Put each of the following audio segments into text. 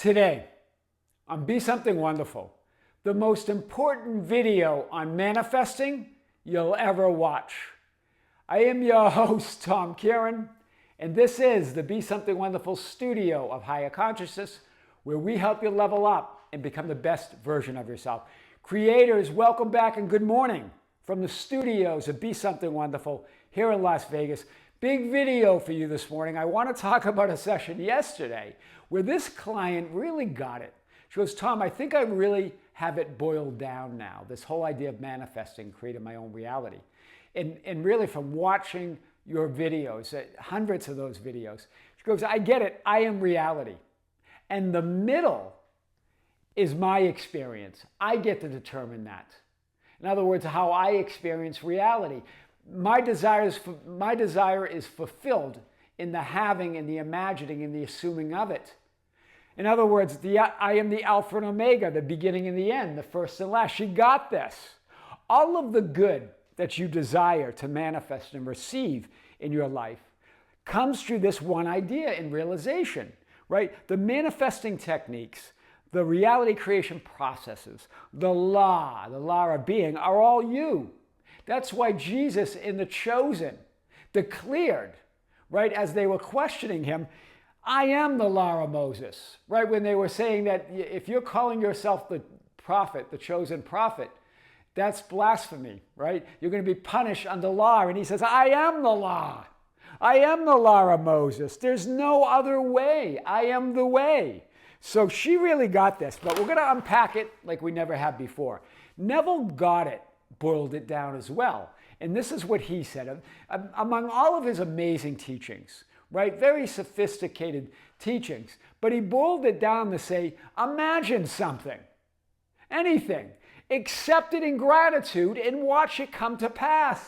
Today, on Be Something Wonderful, the most important video on manifesting you'll ever watch. I am your host, Tom Kearin, and this is the Be Something Wonderful studio of higher consciousness, where we help you level up and become the best version of yourself. Creators, welcome back and good morning from the studios of Be Something Wonderful here in Las Vegas. Big video for you this morning. I want to talk about a session yesterday where this client really got it. She goes, Tom, I think I really have it boiled down now, this whole idea of manifesting, creating my own reality. And really from watching your videos, hundreds of those videos, she goes, I get it, I am reality. And the middle is my experience. I get to determine that. In other words, how I experience reality. My desire is fulfilled in the having and the imagining and the assuming of it. In other words, I am the Alpha and Omega, the beginning and the end, the first and last. She got this. All of the good that you desire to manifest and receive in your life comes through this one idea and realization, right? The manifesting techniques, the reality creation processes, the law of being are all you. That's why Jesus in The Chosen declared, right, as they were questioning him, I am the law of Moses, right? When they were saying that if you're calling yourself the prophet, the chosen prophet, that's blasphemy, right? You're going to be punished under law. And he says, I am the law. I am the law of Moses. There's no other way. I am the way. So she really got this, but we're going to unpack it like we never have before. Neville got it, boiled it down as well. And this is what he said. Among all of his amazing teachings, right? Very sophisticated teachings. But he boiled it down to say, imagine something, anything, accept it in gratitude and watch it come to pass.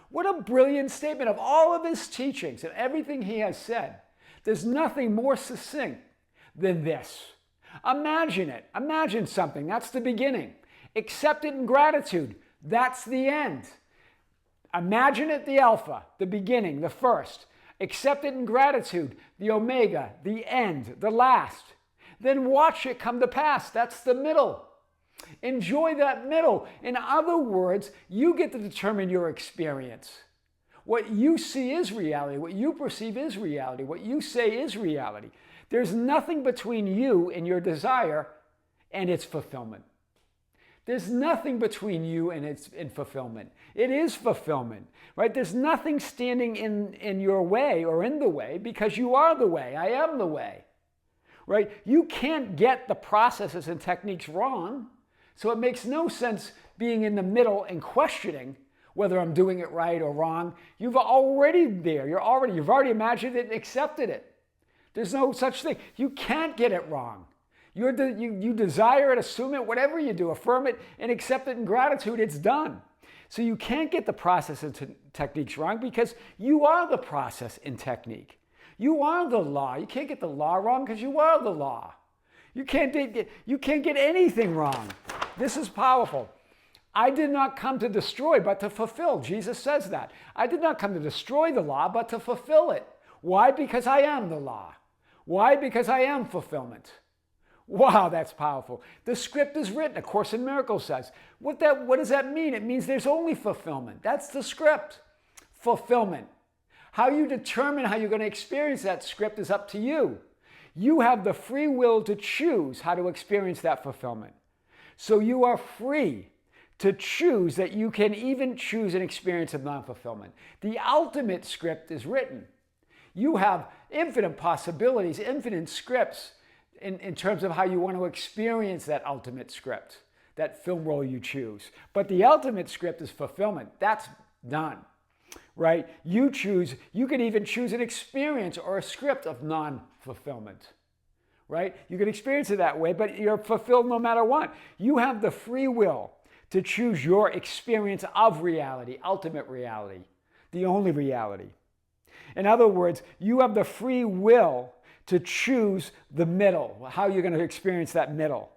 What a brilliant statement of all of his teachings and everything he has said. There's nothing more succinct than this. Imagine it. Imagine something. That's the beginning. Accept it in gratitude. That's the end. Imagine it, the Alpha, the beginning, the first. Accept it in gratitude, the Omega, the end, the last. Then watch it come to pass. That's the middle. Enjoy that middle. In other words, you get to determine your experience. What you see is reality. What you perceive is reality. What you say is reality. There's nothing between you and your desire and its fulfillment. There's nothing between you and its fulfillment. It is fulfillment, right? There's nothing standing in your way or in the way because you are the way. I am the way, right? You can't get the processes and techniques wrong. So it makes no sense being in the middle and questioning whether I'm doing it right or wrong. You've already there. You've already imagined it and accepted it. There's no such thing. You can't get it wrong. You desire it, assume it, whatever you do, affirm it and accept it in gratitude, it's done. So you can't get the process and techniques wrong because you are the process and technique. You are the law. You can't get the law wrong because you are the law. You can't get anything wrong. This is powerful. I did not come to destroy, but to fulfill. Jesus says that. I did not come to destroy the law, but to fulfill it. Why? Because I am the law. Why? Because I am fulfillment. Wow, that's powerful. The script is written. A Course in Miracles says. What does that mean? It means there's only fulfillment. That's the script. Fulfillment. How you determine how you're going to experience that script is up to you. You have the free will to choose how to experience that fulfillment. So you are free to choose that you can even choose an experience of non-fulfillment. The ultimate script is written. You have infinite possibilities, infinite scripts in terms of how you want to experience that ultimate script, that film role you choose. But the ultimate script is fulfillment. That's done, right? You can even choose an experience or a script of non-fulfillment, right? You can experience it that way, but you're fulfilled no matter what. You have the free will to choose your experience of reality, ultimate reality, the only reality. In other words, you have the free will to choose the middle, how you're going to experience that middle.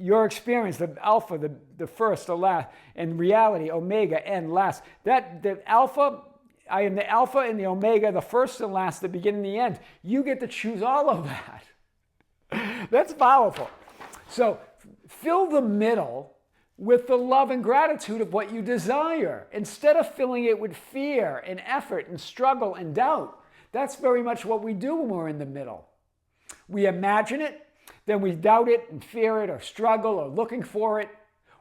Your experience, the Alpha, the first, the last, and reality, Omega, and last. The Alpha, I am the Alpha and the Omega, the first and last, the beginning and the end. You get to choose all of that. That's powerful. So fill the middle with the love and gratitude of what you desire, instead of filling it with fear and effort and struggle and doubt. That's very much what we do when we're in the middle. We imagine it, then we doubt it and fear it or struggle or looking for it,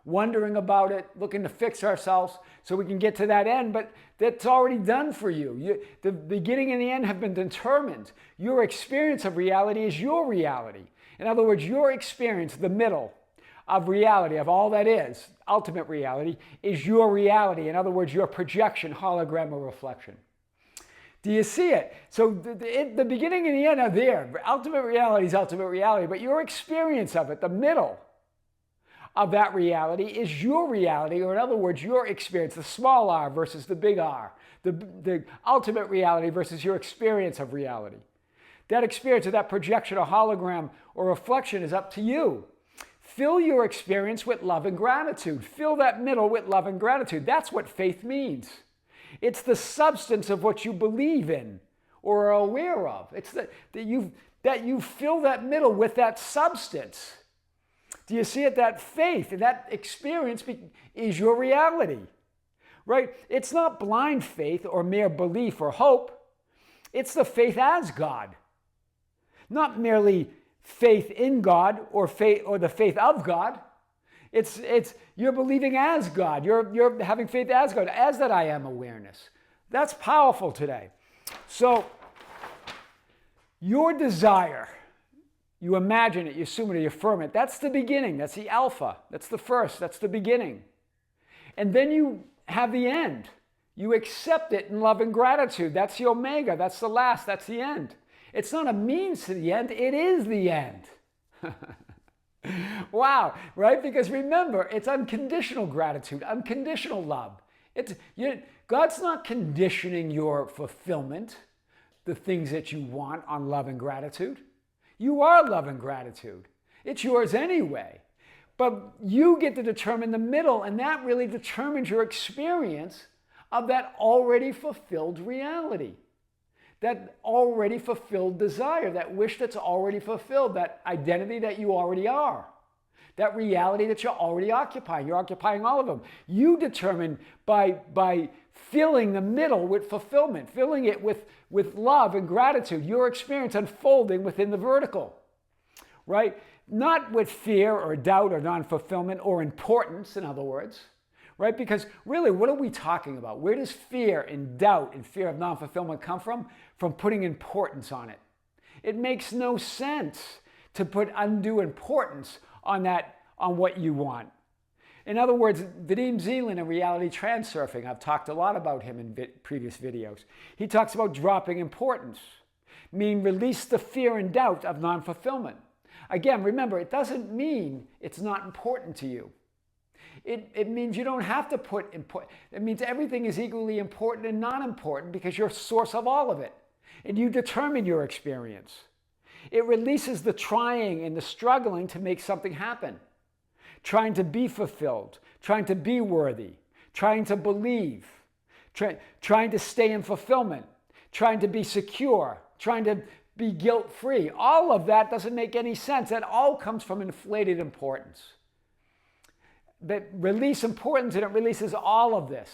wondering about it, looking to fix ourselves so we can get to that end, but that's already done for you. The beginning and the end have been determined. Your experience of reality is your reality. In other words, your experience, the middle of reality, of all that is, ultimate reality, is your reality. In other words, your projection, hologram, or reflection. Do you see it? So the beginning and the end are there. Ultimate reality is ultimate reality, but your experience of it, the middle of that reality, is your reality, or in other words, your experience, the small r versus the big R, the ultimate reality versus your experience of reality. That experience of that projection or hologram or reflection is up to you. Fill your experience with love and gratitude. Fill that middle with love and gratitude. That's what faith means. It's the substance of what you believe in or are aware of. It's that you fill that middle with that substance. Do you see it? That faith and that experience is your reality, right? It's not blind faith or mere belief or hope. It's the faith as God, not merely faith in God or faith or the faith of God. It's you're believing as God. You're having faith as God, as that I am awareness. That's powerful today. So your desire, you imagine it, you assume it, you affirm it. That's the beginning. That's the alpha. That's the first. That's the beginning. And then you have the end. You accept it in love and gratitude. That's the omega. That's the last. That's the end. It's not a means to the end. It is the end. Wow, right? Because remember, it's unconditional gratitude, unconditional love. God's not conditioning your fulfillment, the things that you want, on love and gratitude. You are love and gratitude. It's yours anyway. But you get to determine the middle, and that really determines your experience of that already fulfilled reality. That already fulfilled desire, that wish that's already fulfilled, that identity that you already are, that reality that you're already occupying. You're occupying all of them. You determine by filling the middle with fulfillment, filling it with love and gratitude, your experience unfolding within the vertical, right? Not with fear or doubt or non-fulfillment or importance, in other words. Right? Because really, what are we talking about? Where does fear and doubt and fear of non-fulfillment come from? From putting importance on it. It makes no sense to put undue importance on what you want. In other words, Vadim Zeland in reality transurfing, I've talked a lot about him in previous videos. He talks about dropping importance, meaning release the fear and doubt of non-fulfillment. Again, remember, it doesn't mean it's not important to you. It means you don't have to put important. It means everything is equally important and not important because you're source of all of it. And you determine your experience. It releases the trying and the struggling to make something happen. Trying to be fulfilled, trying to be worthy, trying to believe, trying to stay in fulfillment, trying to be secure, trying to be guilt-free. All of that doesn't make any sense. That all comes from inflated importance. That release importance and it releases all of this.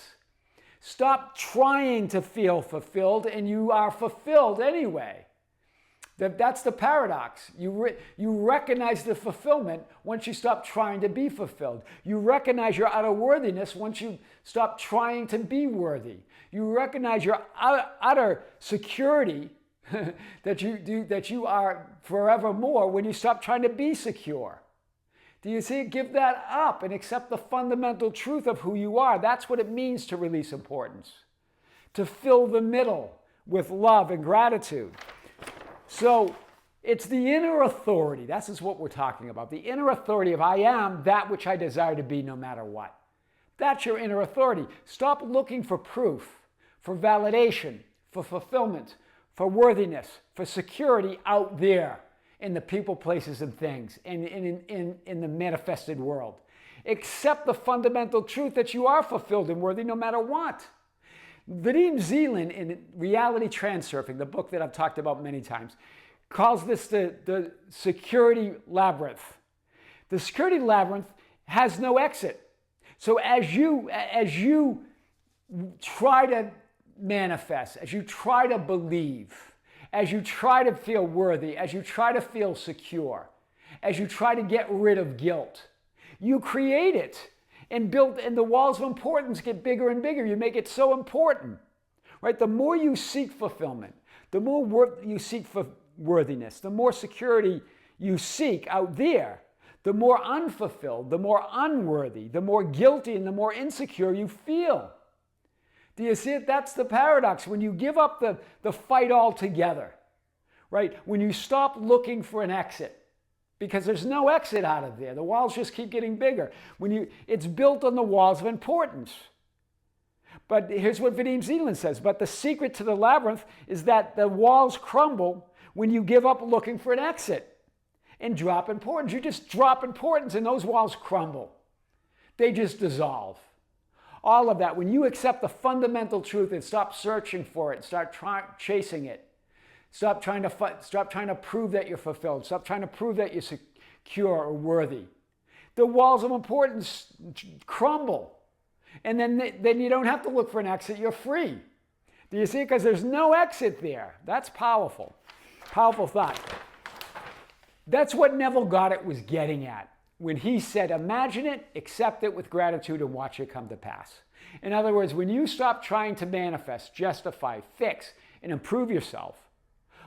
Stop trying to feel fulfilled and you are fulfilled anyway. That's the paradox. You recognize the fulfillment once you stop trying to be fulfilled. You recognize your utter worthiness once you stop trying to be worthy. You recognize your utter security that you are forevermore when you stop trying to be secure. Do you see? Give that up and accept the fundamental truth of who you are. That's what it means to release importance. To fill the middle with love and gratitude. So it's the inner authority. This is what we're talking about. The inner authority of I am that which I desire to be no matter what. That's your inner authority. Stop looking for proof, for validation, for fulfillment, for worthiness, for security out there. In the people, places, and things, in the manifested world. Accept the fundamental truth that you are fulfilled and worthy no matter what. Vadim Zeland in Reality Transurfing, the book that I've talked about many times, calls this the security labyrinth. The security labyrinth has no exit. So as you try to manifest, as you try to believe, as you try to feel worthy, as you try to feel secure, as you try to get rid of guilt, you create it and the walls of importance get bigger and bigger. You make it so important, right? The more you seek fulfillment, the more you seek for worthiness, the more security you seek out there, the more unfulfilled, the more unworthy, the more guilty, and the more insecure you feel. Do you see it? That's the paradox. When you give up the fight altogether, right? When you stop looking for an exit, because there's no exit out of there. The walls just keep getting bigger. It's built on the walls of importance. But here's what Vadim Zeland says. But the secret to the labyrinth is that the walls crumble when you give up looking for an exit and drop importance. You just drop importance and those walls crumble. They just dissolve. All of that, when you accept the fundamental truth and stop searching for it, start chasing it, stop trying to prove that you're fulfilled, stop trying to prove that you're secure or worthy, the walls of importance crumble. And then you don't have to look for an exit, you're free. Do you see? Because there's no exit there. That's powerful. Powerful thought. That's what Neville Goddard was getting at when he said, imagine it, accept it with gratitude, and watch it come to pass. In other words, when you stop trying to manifest, justify, fix, and improve yourself,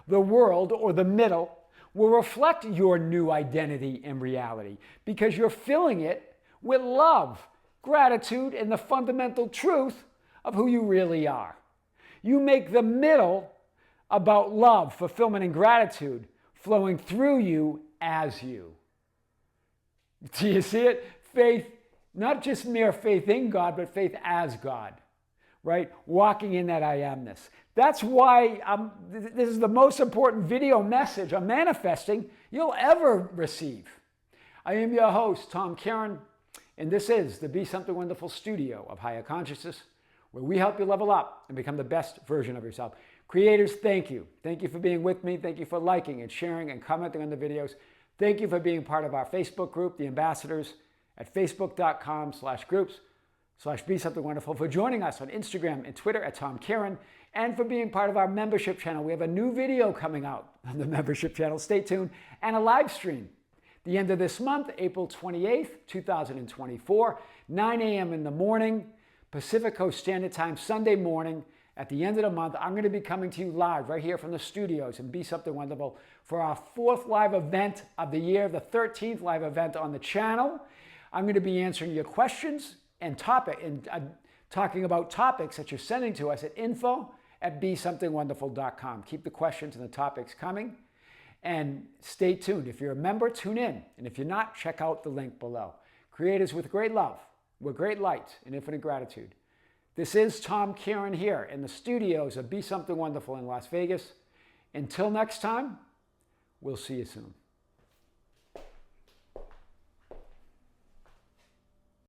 the world, or the middle, will reflect your new identity and reality because you're filling it with love, gratitude, and the fundamental truth of who you really are. You make the middle about love, fulfillment, and gratitude flowing through you as you. Do you see it? Faith, not just mere faith in God, but faith as God, right? Walking in that I amness. That's why this is the most important video message on manifesting you'll ever receive. I am your host, Tom Kearin, and this is the Be Something Wonderful studio of higher consciousness, where we help you level up and become the best version of yourself. Creators, thank you. Thank you for being with me. Thank you for liking and sharing and commenting on the videos. Thank you for being part of our Facebook group, The Ambassadors, at facebook.com/groups/Be Something Wonderful, for joining us on Instagram and Twitter at Tom Kearin, and for being part of our membership channel. We have a new video coming out on the membership channel. Stay tuned. And a live stream. The end of this month, April 28th, 2024, 9 a.m. in the morning, Pacific Coast Standard Time, Sunday morning. At the end of the month, I'm going to be coming to you live right here from the studios and Be Something Wonderful for our 4th live event of the year, the 13th live event on the channel. I'm going to be answering your questions and talking about topics that you're sending to us at info@besomethingwonderful.com. Keep the questions and the topics coming. And stay tuned. If you're a member, tune in. And if you're not, check out the link below. Creators with great love, with great light and infinite gratitude. This is Tom Kearin here in the studios of Be Something Wonderful in Las Vegas. Until next time, we'll see you soon.